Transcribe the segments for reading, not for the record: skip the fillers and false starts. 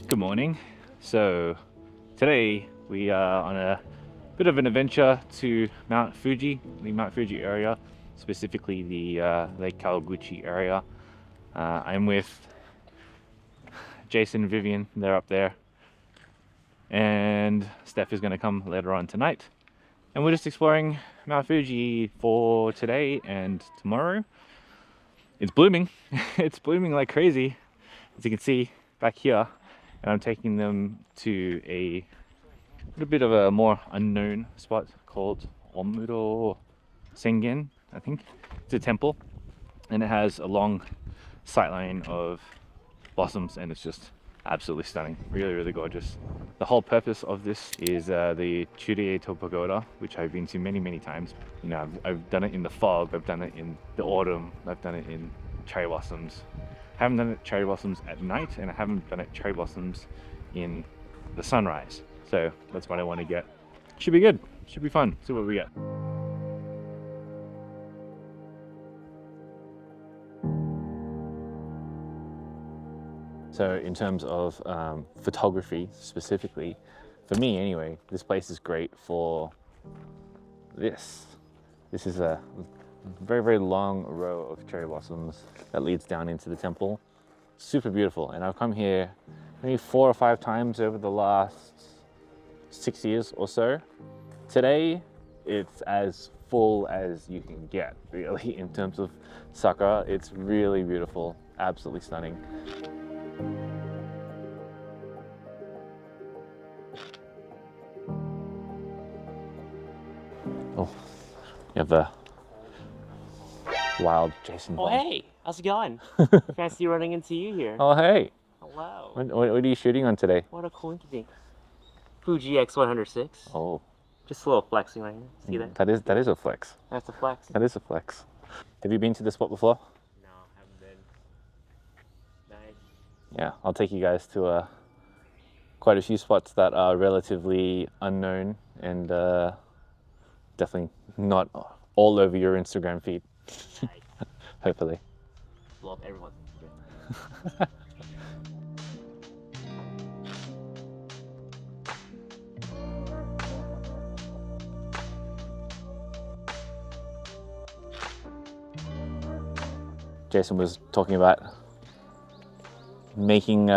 Good morning. So today we are on a bit of an adventure to Mount Fuji, the Mount Fuji area, specifically the Lake Kawaguchi area. I'm with Jason and Vivienne, they're up there, and Steph is going to come later on tonight. And we're just exploring Mount Fuji for today and tomorrow. It's blooming. It's blooming like crazy, as you can see back here. And I'm taking them to a little bit of a more unknown spot called Omuro Sengen, I think. It's a temple, and it has a long sightline of blossoms, and it's just absolutely stunning. Really, really gorgeous. The whole purpose of this is the Churieto Pagoda, which I've been to many, many times. You know, I've done it in the fog, I've done it in the autumn, I've done it in cherry blossoms. I haven't done it cherry blossoms at night, and I haven't done it cherry blossoms in the sunrise. So that's what I want to get. Should be good. Should be fun. See what we get. So in terms of photography specifically, for me anyway, this place is great for this. This is a very, very long row of cherry blossoms that leads down into the temple. Super beautiful, and I've come here maybe 4 or 5 times over the last 6 years or so. Today, it's as full as you can get, really, in terms of sakura. It's really beautiful, absolutely stunning. Oh, you have the wild Jason Oh, Bond. hey, how's it going? Fancy running into you here. Oh, hey. Hello. What are you shooting on today? What a coincidence. Fuji X106. Oh, Just a little flexing right here. See that? that is a flex. That's a flex. That is a flex. Have you been to this spot before? No, haven't been. Nice. Yeah, I'll take you guys to quite a few spots that are relatively unknown and definitely not all over your Instagram feed. Nice. Hopefully. Blow up everyone's Instagram. Jason was talking about making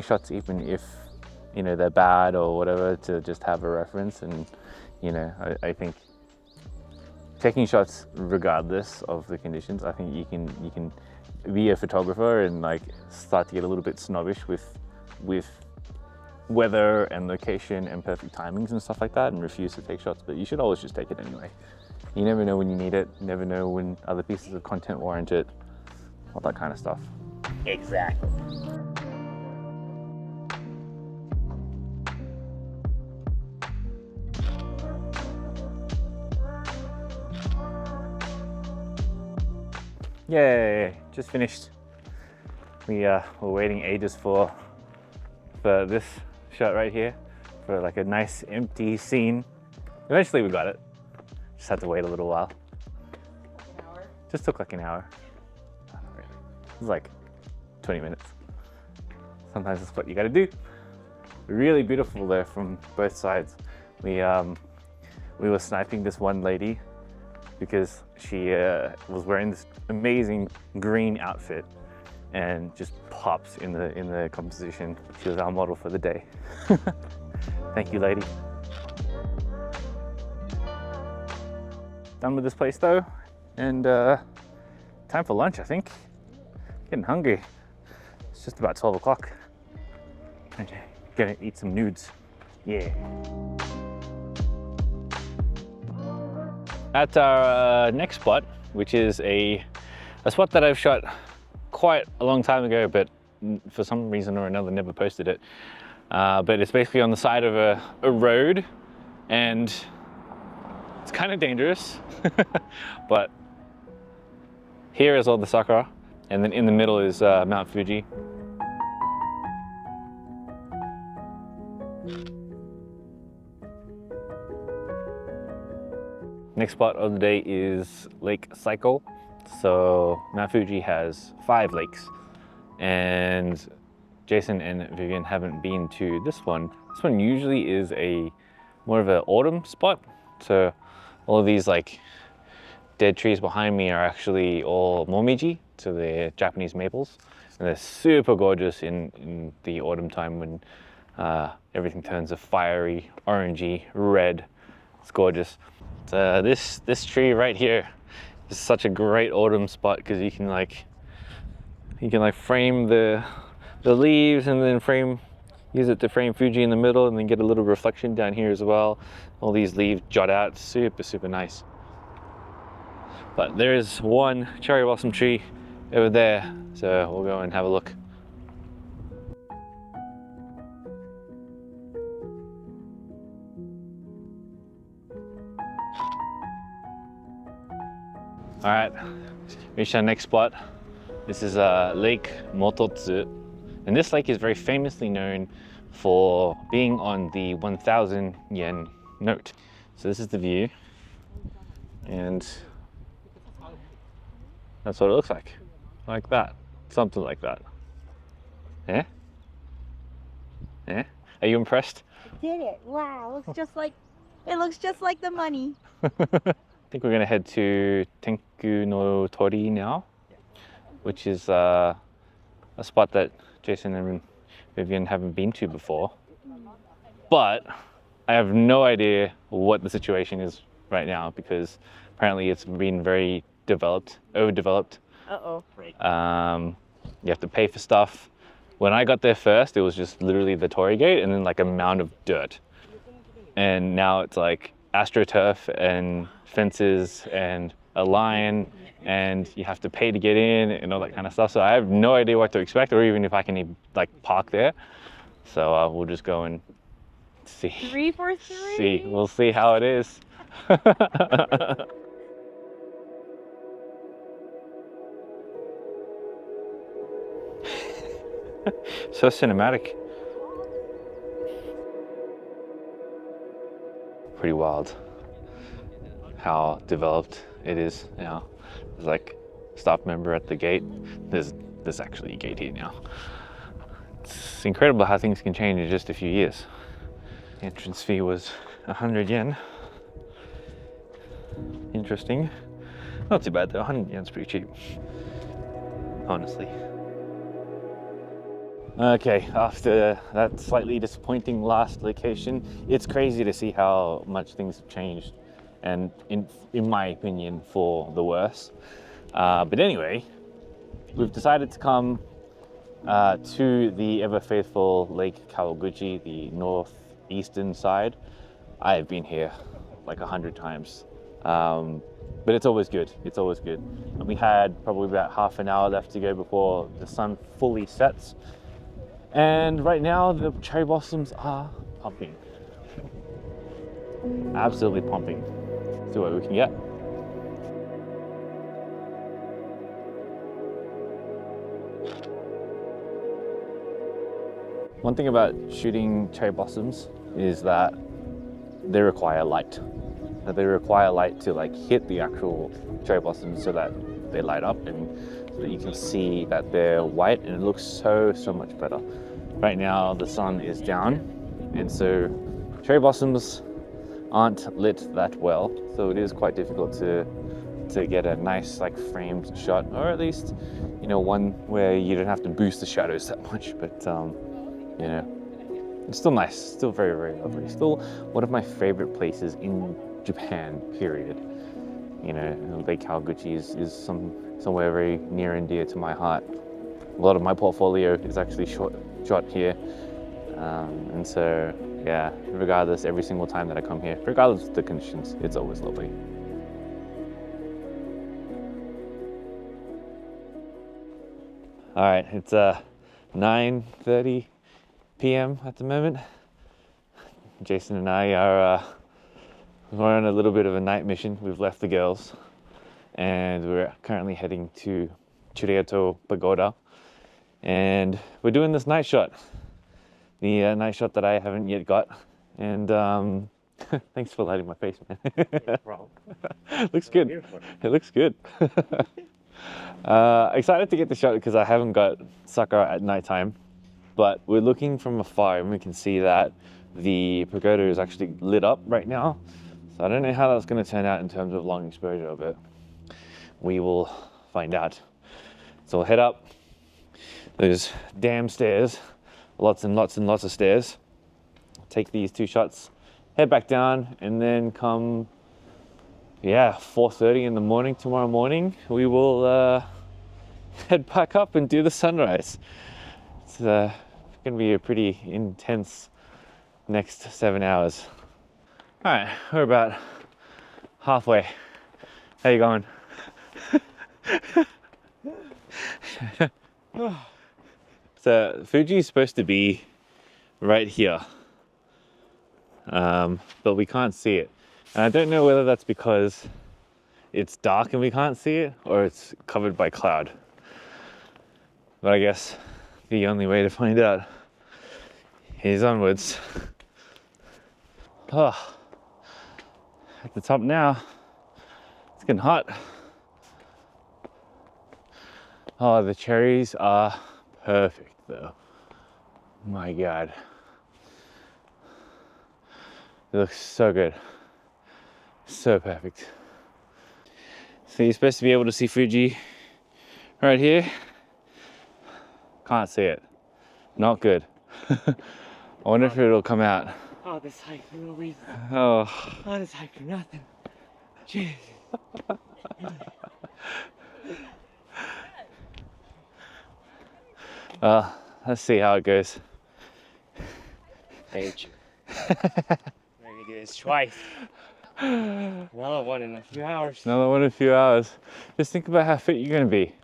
shots even if, you know, they're bad or whatever, to just have a reference. And you know, I think taking shots regardless of the conditions, I think you can be a photographer and like start to get a little bit snobbish with weather and location and perfect timings and stuff like that, and refuse to take shots. But you should always just take it anyway. You never know when you need it, you never know when other pieces of content warrant it, all that kind of stuff. Exactly. Yay, just finished. We were waiting ages for this shot right here, for like a nice empty scene. Eventually we got it. Just had to wait a little while. An hour? Just took like an hour. Not really. It was like 20 minutes. Sometimes that's what you gotta do. Really beautiful there from both sides. We were sniping this one lady because she was wearing this amazing green outfit and just pops in the composition. She was our model for the day. Thank you, lady. Done with this place though, and time for lunch, I think. Getting hungry. It's just about 12 o'clock. Okay, gonna eat some nudes. Yeah. At our next spot, which is a spot that I've shot quite a long time ago, but for some reason or another never posted it. But it's basically on the side of a road, and it's kind of dangerous. But here is all the sakura, and then in the middle is Mount Fuji. Next spot of the day is Lake So Mount Fuji has 5 lakes, and Jason and Vivienne haven't been to this one. This one usually is more of an autumn spot. So all of these like dead trees behind me are actually all momiji, so they're Japanese maples. And they're super gorgeous in the autumn time when everything turns a fiery, orangey, red. It's gorgeous. This tree right here is such a great autumn spot because you can like frame the leaves and then use it to frame Fuji in the middle and then get a little reflection down here as well. All these leaves jut out, super nice. But there is one cherry blossom tree over there, so we'll go and have a look. All right, reached our next spot. This is Lake Mototsu, and this lake is very famously known for being on the 1,000 yen note. So this is the view, and that's what it looks like that, something like that. Yeah? Yeah? Are you impressed? I did it! Wow, it looks just like the money. I think we're gonna head to Tenku no Tori now, which is a spot that Jason and Vivienne haven't been to before. But I have no idea what the situation is right now because apparently it's been very overdeveloped. Uh-oh. You have to pay for stuff. When I got there first, it was just literally the Torii gate and then like a mound of dirt. And now it's like AstroTurf and fences and a line, and you have to pay to get in and all that kind of stuff. So I have no idea what to expect or even if I can even like park there. So we'll just go and see. 3 for 3? We'll see how it is. So cinematic. Pretty wild how developed it is now. There's like staff member at the gate. There's actually a gate here now. It's incredible how things can change in just a few years. The entrance fee was 100 yen. Interesting. Not too bad though, 100 yen's pretty cheap, honestly. Okay, after that slightly disappointing last location, it's crazy to see how much things have changed, and in my opinion, for the worse. But anyway, we've decided to come to the ever faithful Lake Kawaguchi, the northeastern side. I have been here like 100 times, but it's always good. It's always good. And we had probably about half an hour left to go before the sun fully sets. And right now the cherry blossoms are pumping. Absolutely pumping. See what we can get. One thing about shooting cherry blossoms is that they require light. They require light to like hit the actual cherry blossoms so that they light up and so that you can see that they're white, and it looks so much better. Right now the sun is down, and so cherry blossoms aren't lit that well, so it is quite difficult to get a nice like framed shot, or at least, you know, one where you don't have to boost the shadows that much. But you know, it's still nice, still very lovely, still one of my favorite places in Japan, period. You know, Lake Kawaguchi is somewhere very near and dear to my heart. A lot of my portfolio is actually shot here, and so yeah, regardless, every single time that I come here, regardless of the conditions, it's always lovely. All right, it's 9:30 p.m. at the moment. Jason and I are we're on a little bit of a night mission. We've left the girls, and we're currently heading to Churieto Pagoda, and we're doing this night shot. The night shot that I haven't yet got, and thanks for lighting my face, man. No problem. Looks good. It looks good. Excited to get the shot because I haven't got sakura at nighttime, but we're looking from afar and we can see that the pagoda is actually lit up right now. So I don't know how that's going to turn out in terms of long exposure, but we will find out. So we'll head up those damn stairs, lots and lots and lots of stairs, take these 2 shots, head back down, and then come, yeah, 4:30 in the morning tomorrow morning, we will head back up and do the sunrise. It's going to be a pretty intense next 7 hours. All right, we're about halfway. How you going? So Fuji is supposed to be right here, but we can't see it. And I don't know whether that's because it's dark and we can't see it, or it's covered by cloud. But I guess the only way to find out is onwards. Oh, at the top now, it's getting hot. Oh, the cherries are perfect though. My God. It looks so good. So perfect. So you're supposed to be able to see Fuji right here. Can't see it. Not good. I wonder if it'll come out. Oh, this hike for no reason. Oh. Oh, this hike for nothing. Jeez. Well, let's see how it goes. Thank you. Maybe do this twice. Another one in a few hours. Another one in a few hours. Just think about how fit you're going to be.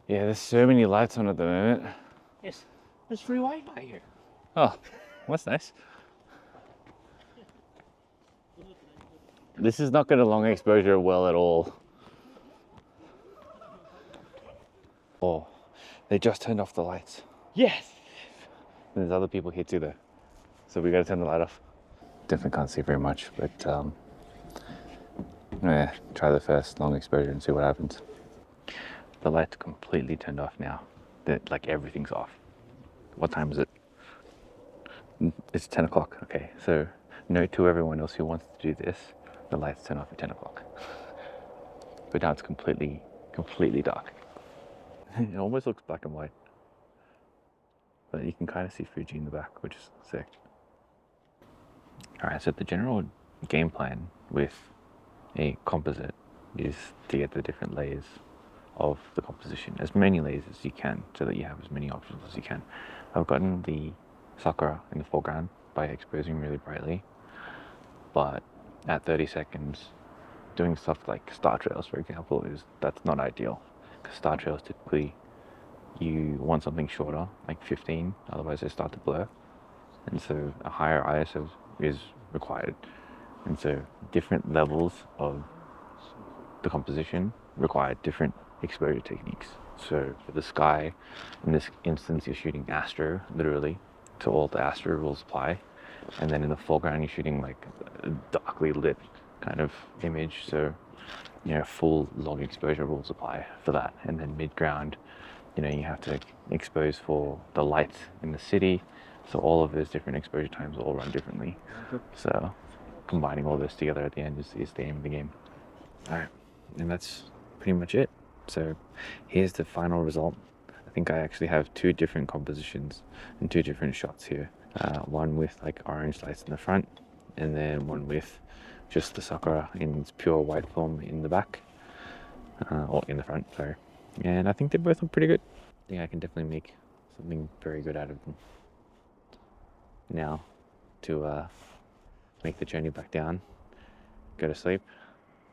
Yeah, there's so many lights on at the moment. Yes, there's free Wi-Fi here. Oh, that's nice. This is not going to long exposure well at all. Oh, they just turned off the lights. Yes. There's other people here too though. So we got to turn the light off. Definitely can't see very much, but yeah, try the first long exposure and see what happens. The light's completely turned off now. Like everything's off. What time is it? It's 10 o'clock. Okay, so note to everyone else who wants to do this, the lights turn off at 10 o'clock. But now it's completely dark. It almost looks black and white. But you can kind of see Fuji in the back, which is sick. Alright, so the general game plan with a composite is to get the different layers of the composition, as many layers as you can, so that you have as many options as you can. I've gotten the sakura in the foreground by exposing really brightly, but at 30 seconds, doing stuff like star trails, for example, that's not ideal. Because star trails typically, you want something shorter, like 15, otherwise they start to blur. And so a higher ISO is required. And so different levels of the composition require different exposure techniques. So for the sky, in this instance, you're shooting astro, literally, so all the astro rules apply. And then in the foreground, you're shooting like a darkly lit kind of image. So, you know, full long exposure rules apply for that. And then mid-ground, you know, you have to expose for the lights in the city. So all of those different exposure times all run differently. So combining all this together at the end is the aim of the game. All right, and that's pretty much it. So here's the final result. I think I actually have 2 different compositions and 2 different shots here. One with like orange lights in the front, and then one with just the sakura in its pure white form in the back, or in the front, sorry. And I think they both look pretty good. I think I can definitely make something very good out of them. Now, to make the journey back down, go to sleep,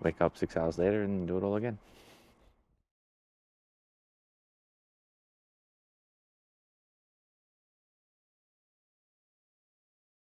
wake up 6 hours later and do it all again.